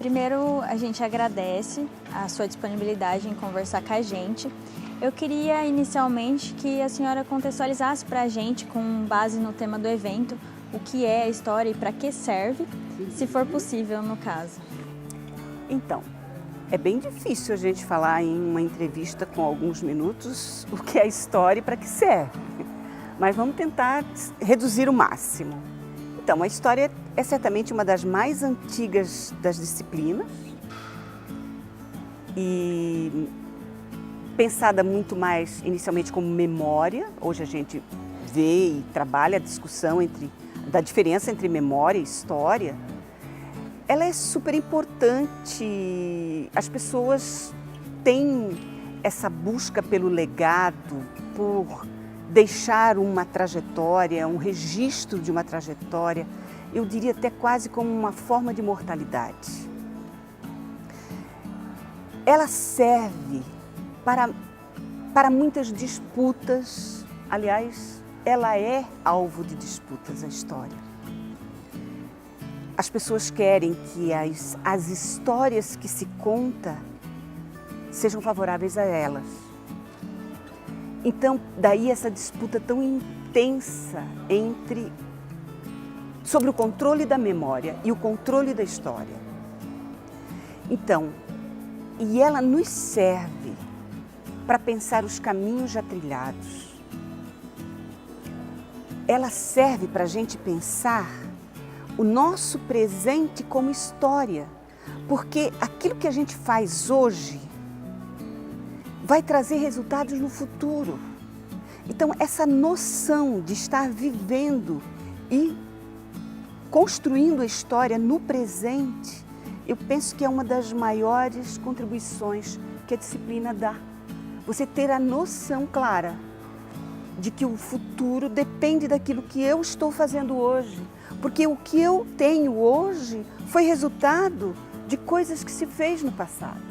Primeiro, a gente agradece a sua disponibilidade em conversar com a gente. Eu queria inicialmente que a senhora contextualizasse para a gente, com base no tema do evento, o que é a história e para que serve, se for possível no caso. Então, é bem difícil a gente falar em uma entrevista com alguns minutos o que é a história e para que serve, mas vamos tentar reduzir o máximo. Então, a história é certamente uma das mais antigas das disciplinas e pensada muito mais inicialmente como memória. Hoje a gente vê e trabalha a discussão da diferença entre memória e história. Ela é super importante. As pessoas têm essa busca pelo legado, por deixar uma trajetória, um registro de uma trajetória, eu diria até quase como uma forma de imortalidade. Ela serve para muitas disputas, aliás, ela é alvo de disputas, a história. As pessoas querem que as histórias que se contam sejam favoráveis a elas. Então, daí essa disputa tão intensa sobre o controle da memória e o controle da história. Então, e ela nos serve para pensar os caminhos já trilhados. Ela serve para a gente pensar o nosso presente como história, porque aquilo que a gente faz hoje vai trazer resultados no futuro. Então, essa noção de estar vivendo e construindo a história no presente, eu penso que é uma das maiores contribuições que a disciplina dá. Você ter a noção clara de que o futuro depende daquilo que eu estou fazendo hoje, porque o que eu tenho hoje foi resultado de coisas que se fez no passado.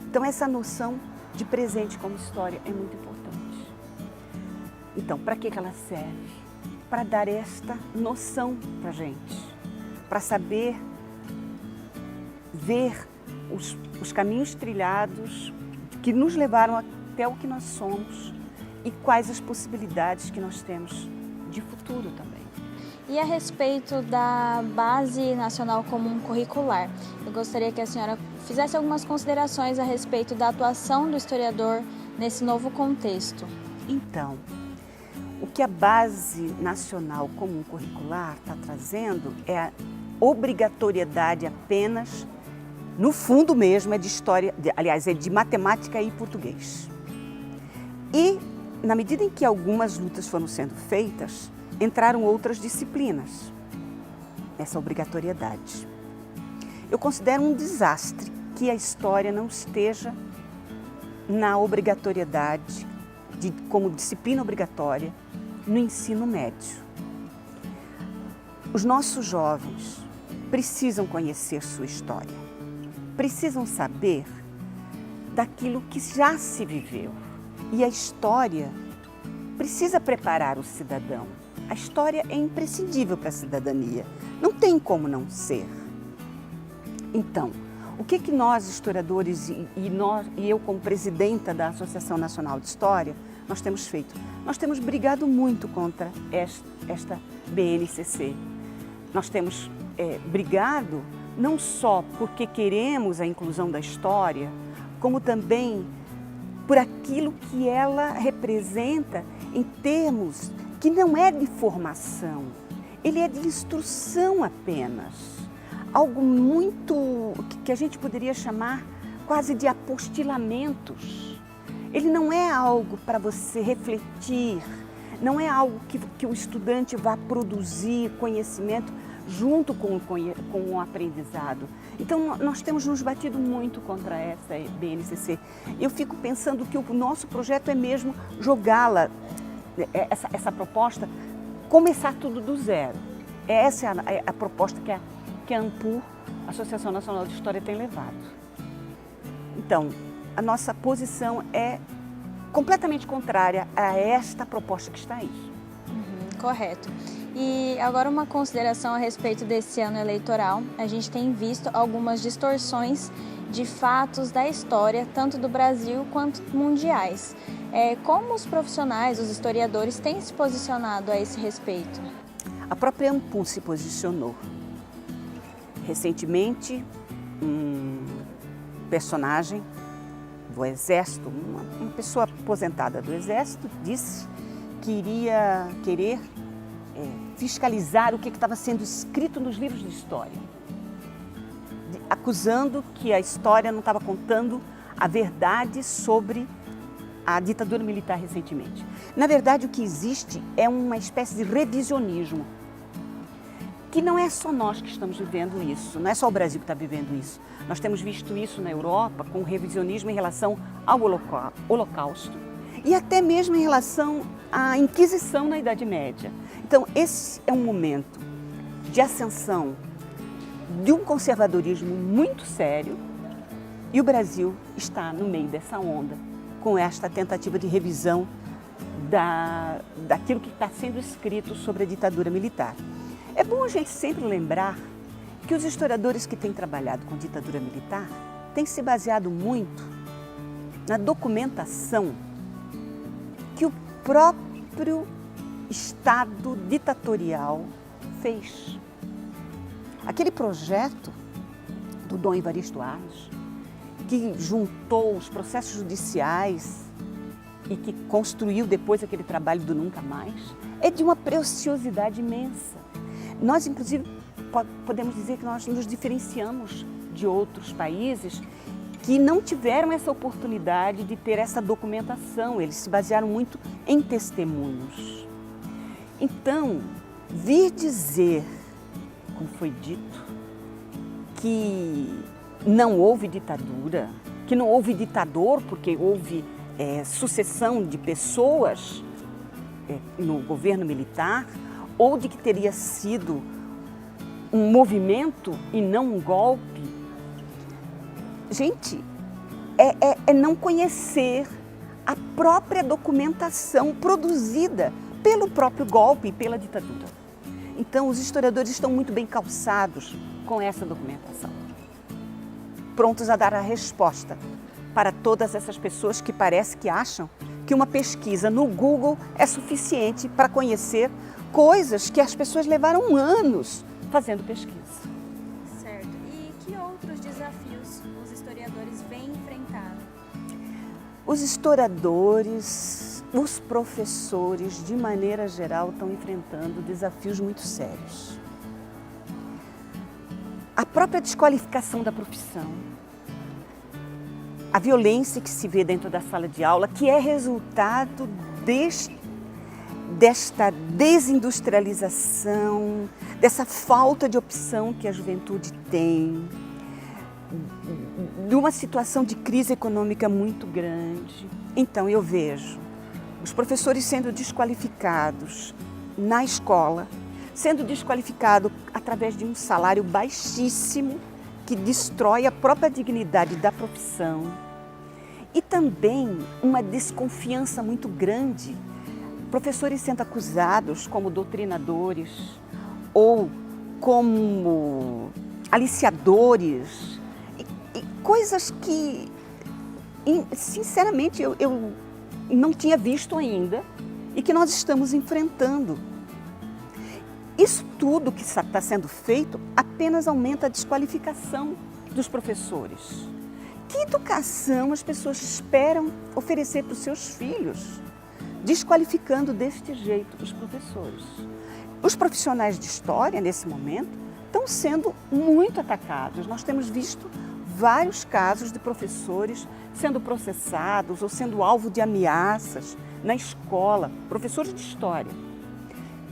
Então, essa noção de presente como história é muito importante. Então, para que ela serve? Para dar esta noção para a gente, para saber ver os caminhos trilhados que nos levaram até o que nós somos e quais as possibilidades que nós temos de futuro também. E a respeito da Base Nacional Comum Curricular, eu gostaria que a senhora fizesse algumas considerações a respeito da atuação do historiador nesse novo contexto. Então, o que a Base Nacional Comum Curricular está trazendo é a obrigatoriedade apenas, no fundo mesmo, é de história, aliás, é de matemática e português. E, na medida em que algumas lutas foram sendo feitas, entraram outras disciplinas nessa obrigatoriedade. Eu considero um desastre que a história não esteja na obrigatoriedade, como disciplina obrigatória, no ensino médio. Os nossos jovens precisam conhecer sua história, precisam saber daquilo que já se viveu. E a história precisa preparar o cidadão. A história é imprescindível para a cidadania, não tem como não ser. Então, o que nós, historiadores, e eu como presidenta da Associação Nacional de História, nós temos feito? Nós temos brigado muito contra esta BNCC. Nós temos brigado não só porque queremos a inclusão da história, como também por aquilo que ela representa em termos que não é de formação, ele é de instrução apenas. Algo muito que a gente poderia chamar quase de apostilamentos. Ele não é algo para você refletir, não é algo que o estudante vá produzir conhecimento junto com o aprendizado. Então, nós temos nos batido muito contra essa BNCC. Eu fico pensando que o nosso projeto é mesmo jogá-la, essa proposta, começar tudo do zero. Essa é a proposta que a ANPU, Associação Nacional de História, tem levado. Então, a nossa posição é completamente contrária a esta proposta que está aí. Correto. E agora uma consideração a respeito desse ano eleitoral. A gente tem visto algumas distorções de fatos da história, tanto do Brasil quanto mundiais. Como os profissionais, os historiadores, têm se posicionado a esse respeito? A própria ANPU se posicionou. Recentemente, um personagem do Exército, uma pessoa aposentada do Exército, disse que iria querer fiscalizar o que estava sendo escrito nos livros de história, acusando que a história não estava contando a verdade sobre a ditadura militar recentemente. Na verdade, o que existe é uma espécie de revisionismo, que não é só nós que estamos vivendo isso, não é só o Brasil que está vivendo isso. Nós temos visto isso na Europa com o revisionismo em relação ao Holocausto e até mesmo em relação à Inquisição na Idade Média. Então, esse é um momento de ascensão de um conservadorismo muito sério e o Brasil está no meio dessa onda com esta tentativa de revisão daquilo que está sendo escrito sobre a ditadura militar. É bom a gente sempre lembrar que os historiadores que têm trabalhado com ditadura militar têm se baseado muito na documentação que o próprio Estado ditatorial fez. Aquele projeto do Dom Evaristo Arnes, que juntou os processos judiciais e que construiu depois aquele trabalho do Nunca Mais, é de uma preciosidade imensa. Nós, inclusive, podemos dizer que nós nos diferenciamos de outros países que não tiveram essa oportunidade de ter essa documentação. Eles se basearam muito em testemunhos. Então, vir dizer, como foi dito, que não houve ditadura, que não houve ditador porque houve sucessão de pessoas no governo militar, ou de que teria sido um movimento e não um golpe. Gente, é não conhecer a própria documentação produzida pelo próprio golpe e pela ditadura. Então, os historiadores estão muito bem calçados com essa documentação, prontos a dar a resposta para todas essas pessoas que parece que acham que uma pesquisa no Google é suficiente para conhecer coisas que as pessoas levaram anos fazendo pesquisa. Certo. E que outros desafios os historiadores vêm enfrentando? Os historiadores, os professores, de maneira geral, estão enfrentando desafios muito sérios. A própria desqualificação da profissão, a violência que se vê dentro da sala de aula, que é resultado desta desindustrialização, dessa falta de opção que a juventude tem, de uma situação de crise econômica muito grande. Então eu vejo os professores sendo desqualificados na escola, sendo desqualificado através de um salário baixíssimo que destrói a própria dignidade da profissão, e também uma desconfiança muito grande. Professores sendo acusados como doutrinadores ou como aliciadores, e coisas que, sinceramente, eu não tinha visto ainda e que nós estamos enfrentando. Isso tudo que está sendo feito apenas aumenta a desqualificação dos professores. Que educação as pessoas esperam oferecer para os seus filhos, desqualificando deste jeito os professores? Os profissionais de história, nesse momento, estão sendo muito atacados. Nós temos visto vários casos de professores sendo processados ou sendo alvo de ameaças na escola, professores de história.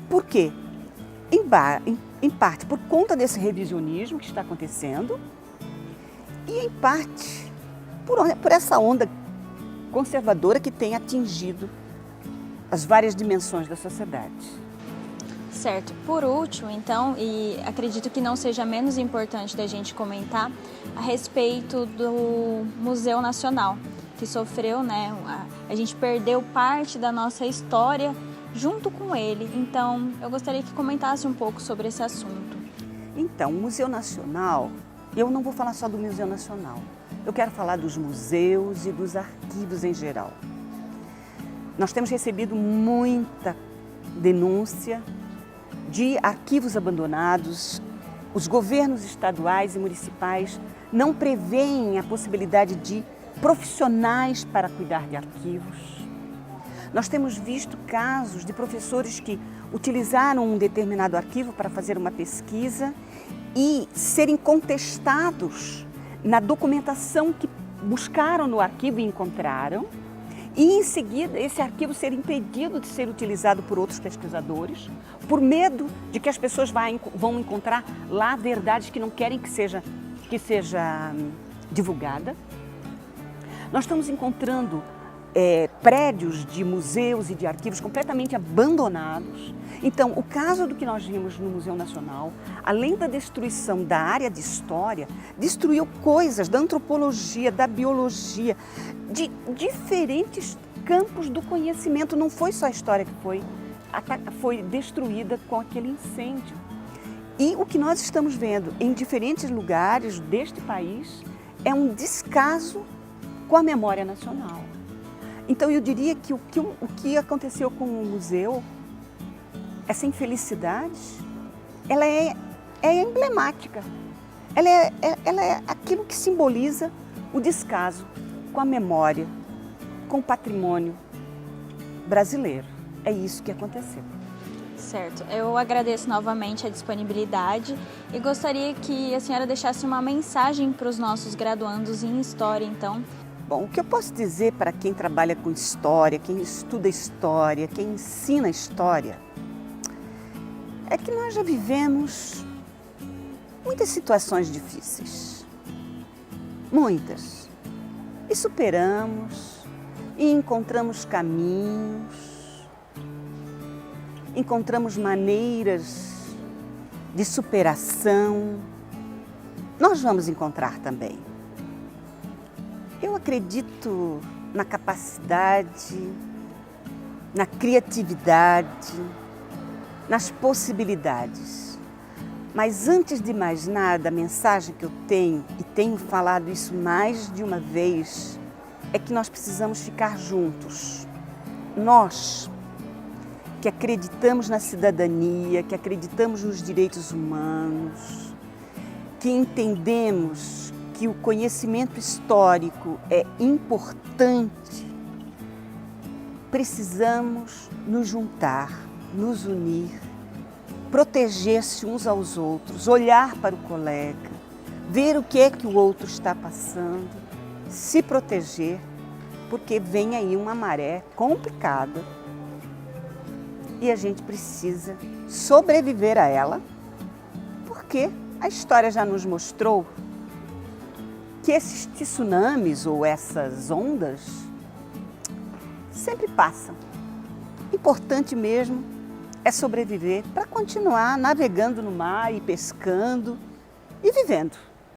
Por quê? Em parte por conta desse revisionismo que está acontecendo e em parte por essa onda conservadora que tem atingido as várias dimensões da sociedade. Certo. Por último, então, e acredito que não seja menos importante da gente comentar a respeito do Museu Nacional, que sofreu, a gente perdeu parte da nossa história junto com ele. Então, eu gostaria que comentasse um pouco sobre esse assunto. Então, o Museu Nacional, eu não vou falar só do Museu Nacional, eu quero falar dos museus e dos arquivos em geral. Nós temos recebido muita denúncia de arquivos abandonados. Os governos estaduais e municipais não prevêem a possibilidade de profissionais para cuidar de arquivos. Nós temos visto casos de professores que utilizaram um determinado arquivo para fazer uma pesquisa e serem contestados na documentação que buscaram no arquivo e encontraram, e em seguida esse arquivo ser impedido de ser utilizado por outros pesquisadores, por medo de que as pessoas vão encontrar lá verdades que não querem que seja divulgada. Nós estamos encontrando prédios de museus e de arquivos completamente abandonados. Então, o caso do que nós vimos no Museu Nacional, além da destruição da área de história, destruiu coisas da antropologia, da biologia, de diferentes campos do conhecimento. Não foi só a história que foi destruída com aquele incêndio. E o que nós estamos vendo em diferentes lugares deste país é um descaso com a memória nacional. Então eu diria que o que aconteceu com o museu, essa infelicidade, ela é emblemática. Ela é aquilo que simboliza o descaso com a memória, com o patrimônio brasileiro. É isso que aconteceu. Certo. Eu agradeço novamente a disponibilidade e gostaria que a senhora deixasse uma mensagem para os nossos graduandos em História, então. Bom, o que eu posso dizer para quem trabalha com história, quem estuda história, quem ensina história, é que nós já vivemos muitas situações difíceis. Muitas. E superamos, e encontramos caminhos, encontramos maneiras de superação. Nós vamos encontrar também. Eu acredito na capacidade, na criatividade, nas possibilidades. Mas antes de mais nada, a mensagem que eu tenho, e tenho falado isso mais de uma vez, é que nós precisamos ficar juntos. Nós, que acreditamos na cidadania, que acreditamos nos direitos humanos, que entendemos que o conhecimento histórico é importante, precisamos nos juntar, nos unir, proteger-se uns aos outros, olhar para o colega, ver o que é que o outro está passando, se proteger, porque vem aí uma maré complicada e a gente precisa sobreviver a ela, porque a história já nos mostrou que esses tsunamis ou essas ondas sempre passam. Importante mesmo é sobreviver para continuar navegando no mar e pescando e vivendo.